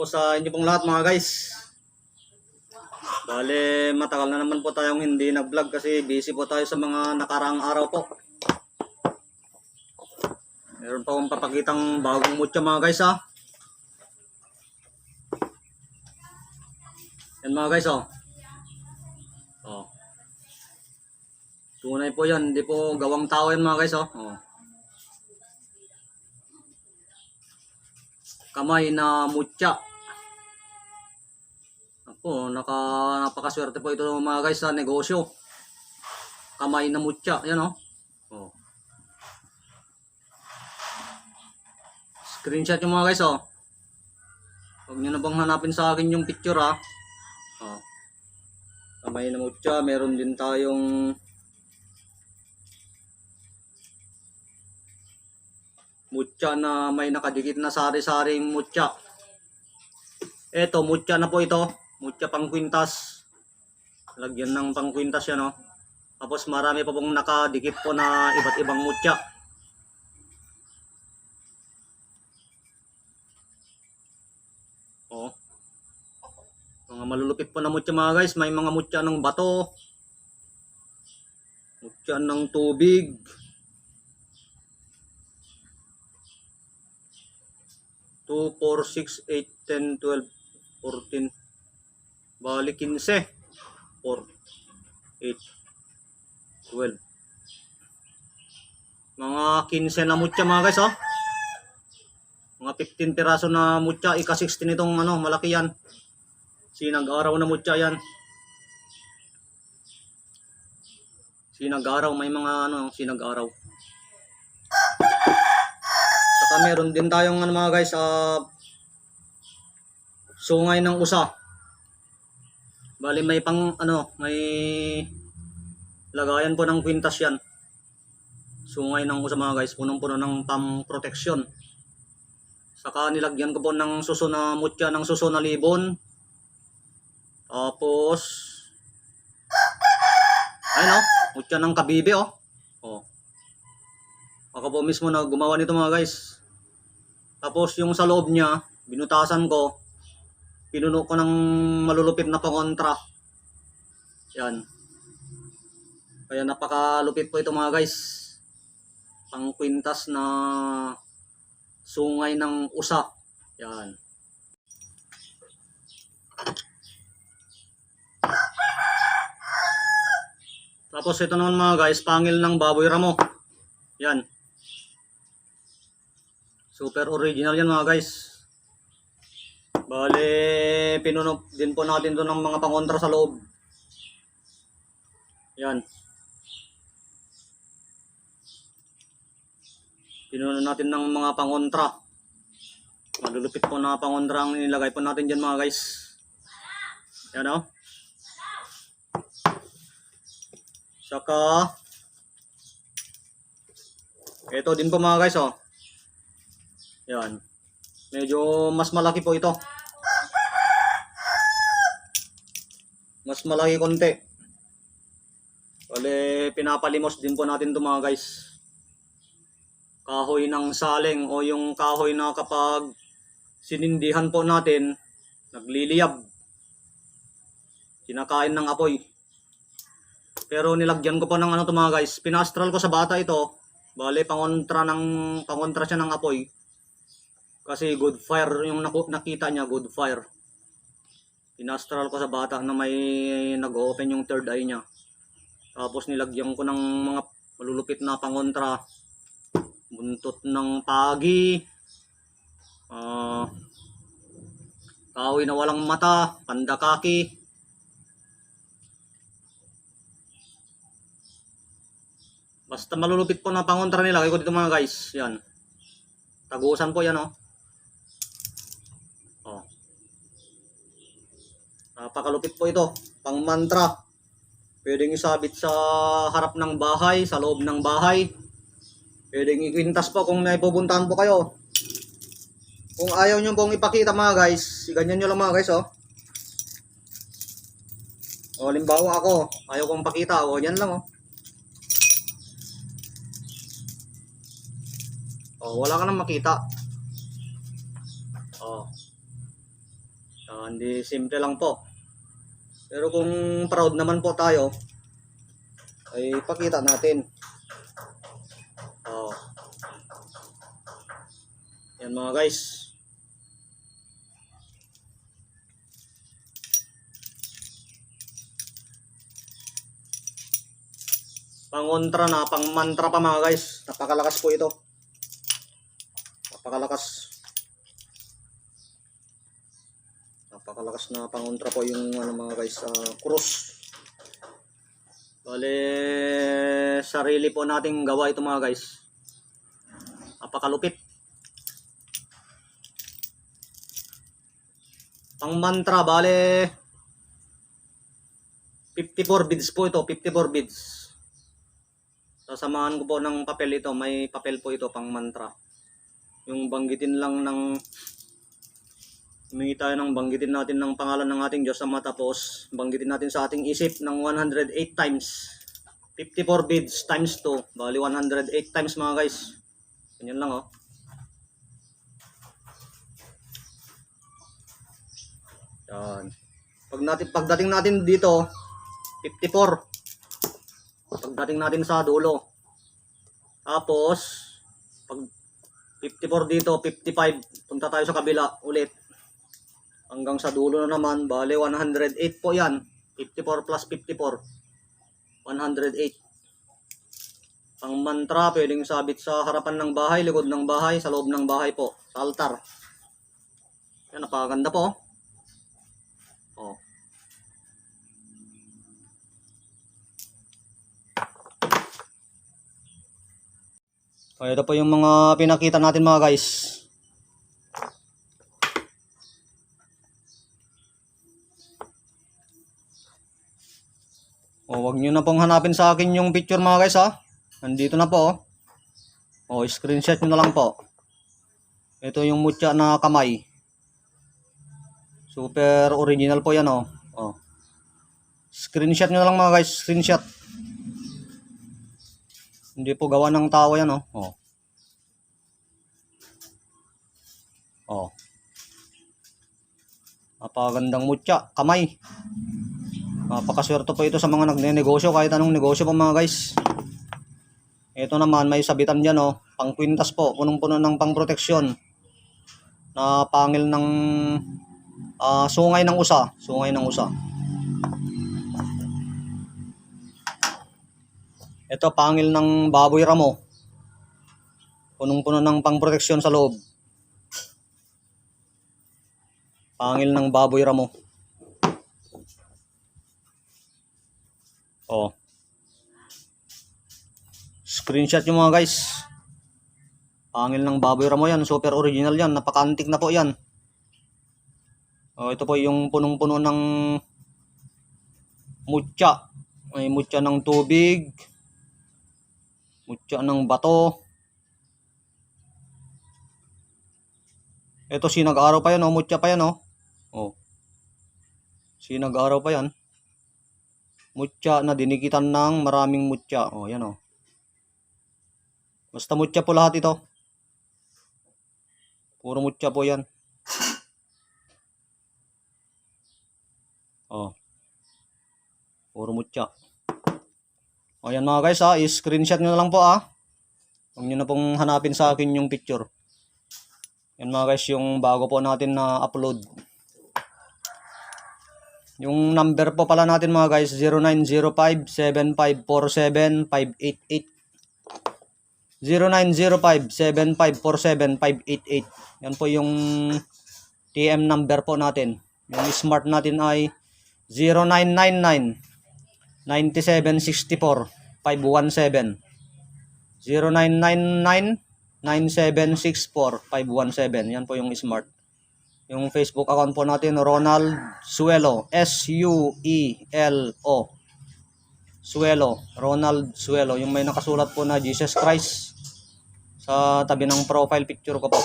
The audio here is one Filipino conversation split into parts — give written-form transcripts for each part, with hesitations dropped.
po sa inyo pong lahat mga guys. Bale, matagal na naman po tayong hindi nag-vlog kasi busy po tayo sa mga nakaraang araw po. Meron pa akong papakitang bagong mutya mga guys ha. Yan mga guys oh. Oh. Tunay po yan, hindi po gawang tao yan mga guys oh. Oh. Kamay na mutya. Ako, napakaswerte po ito mga guys sa negosyo. Kamay na mutya, yan oh. Oh. Screenshot yung mga guys oh. Huwag nyo na bang hanapin sa akin yung picture ha. Oh. Kamay na mutya, meron din tayong mutya na may nakadikit na sari-saring mutya. Eto, mutya na po ito. Mutya pang kwintas. Lagyan ng pang kwintas yan, oh. Tapos marami pa pong nakadikit po na iba't ibang mutya. Oh. Mga malulupit po na mutya mga guys. May mga mutya ng bato. Mutya ng tubig. Two, 4, 6, 8, 10, 12, 14. Bali 15. 4, 8, 12. Mga 15 na mutya mga guys oh. Mga 15 piraso na mutya. Ika-16 itong ano, malaki yan. Sinag-araw na mutya yan. Sinag-araw, may mga ano, sinag-araw. Saka meron din tayong ano mga guys, sungay ng usa. Bali may pang ano, may lagayan po ng kwintas yan. Sungay ng usa mga guys, punong-puno ng pang-proteksyon. Saka nilagyan ko po ng suso na mutya ng suso na libon. Tapos ayun oh, mutya ng kabibe oh. Oh. Ako po mismo na gumawa nito mga guys. Tapos yung sa loob niya, binutasan ko. Pinuno ko ng malulupit na pangontra. Yan. Kaya napakalupit po ito mga guys. Pang kwintas na sungay ng usa. Yan. Tapos ito naman mga guys, pangil ng baboy ramo. Yan. Super original yan mga guys. Bale, pinuno din po natin ito ng mga pangontra sa loob. Yan. Pinuno natin ng mga pangontra. Malulupit po na pangontra ang nilagay po natin dyan mga guys. Yan o. Saka ito din po mga guys oh. Yan. Medyo mas malaki po ito. Mas malaki konti. Bale, pinapalimos din po natin ito mga guys. Kahoy ng saling o yung kahoy na kapag sinindihan po natin, nagliliyab. Kinakain ng apoy. Pero nilagyan ko po ng ano to mga guys. Pinastral ko sa bata ito. Bale, pangontra siya ng apoy. Kasi good fire yung nakita niya, good fire. Pinastral ko sa bata na may nag-open yung third eye niya. Tapos nilagyan ko ng mga malulupit na pangontra. Buntot ng pagi. Kahoy na walang mata, pandakaki. Basta malulupit po na pangontra nila. Kaya ko dito mga guys. Yan. Tagusan po yan oh. Oh. Napakalupit po ito. Pang mantra. Pwedeng isabit sa harap ng bahay, sa loob ng bahay. Pwedeng ikwintas po kung may pupuntahan po kayo. Kung ayaw nyo pong ipakita mga guys, ganyan nyo lang mga guys oh. O limbawa ako, ayaw kong pakita. O yan lang oh. O wala ka nang makita. O. Hindi simple lang po. Pero kung proud naman po tayo, ay pakita natin. Yan mga guys. Pangontra na, pang mantra pa mga guys. Napakalakas po ito. Napakalakas. Napakalakas na pangontra po yung mga guys, cross. Bale, sarili po nating gawa ito mga guys. Napakalupit. Pang mantra, bale 54 beads po ito, 54 beads. Sasamahan ko po ng papel ito, may papel po ito pang mantra. Yung banggitin lang ng humingi tayo ng banggitin natin ng pangalan ng ating Diyos Ama, tapos banggitin natin sa ating isip ng 108 times. 54 beads times 2, bali 108 times mga guys. Ganyan lang oh. Yan. Pagdating natin dito 54. Pagdating natin sa dulo. Tapos pag 54 dito, 55, punta tayo sa kabila ulit. Hanggang sa dulo na naman, bale 108 po yan. 54 plus 54. 108. Pang mantra, pwedeng sabit sa harapan ng bahay, likod ng bahay, sa loob ng bahay po, sa altar. Yan, napakaganda po. Oh. So, ito po yung mga pinakita natin mga guys. O, wag nyo na pong hanapin sa akin yung picture mga guys ha. Nandito na po. O, screenshot nyo na lang po. Ito yung mutya na kamay. Super original po yan o. O. Screenshot nyo na lang mga guys. Screenshot. Hindi po gawa ng tao yan o. O. O. Napakagandang mutya. Kamay. Napakaswerte po ito sa mga nagnenegosyo, kahit anong negosyo po mga guys. Ito naman may sabitan dyan oh, pang kwintas po, punong-puno ng pang proteksyon. Na pangil ng sungay ng usa, sungay ng usa. Ito pangil ng baboy ramo. Punong-puno ng pang proteksyon sa loob. Pangil ng baboy ramo. Oh. Screenshot yung mga guys. Pangil ng baboy ramo yan. Super original yan. Napaka-antik na po yan. Oh, ito po yung punong-puno ng mutya. May mutya ng tubig. Mutya ng bato. Ito sinag-araw pa yan. Oh. Mutya pa yan. Oh. Oh. Sinag-araw pa yan. Mutya na dinikitan ng maraming mutya. O, yan o. Basta mutya po lahat ito. Puro mutya po yan. O. Puro mutya. O, yan mga guys ha. I-screenshot nyo na lang po ha. Huwag nyo na pong hanapin sa akin yung picture. Yan mga guys, yung bago po natin na upload. Yung number po pala natin mga guys, 0905-7547-588. 0905-7547-588. Yan po yung TM number po natin. Yung smart natin ay 0999-9764-517. 0999-9764-517. Yan po yung smart. Yung Facebook account po natin, Ronald Suelo. S-U-E-L-O. Suelo. Ronald Suelo. Yung may nakasulat po na Jesus Christ sa tabi ng profile picture ko po.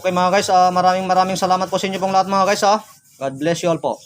Okay mga guys, maraming salamat po sa inyo pong lahat mga guys ha. God bless you all po.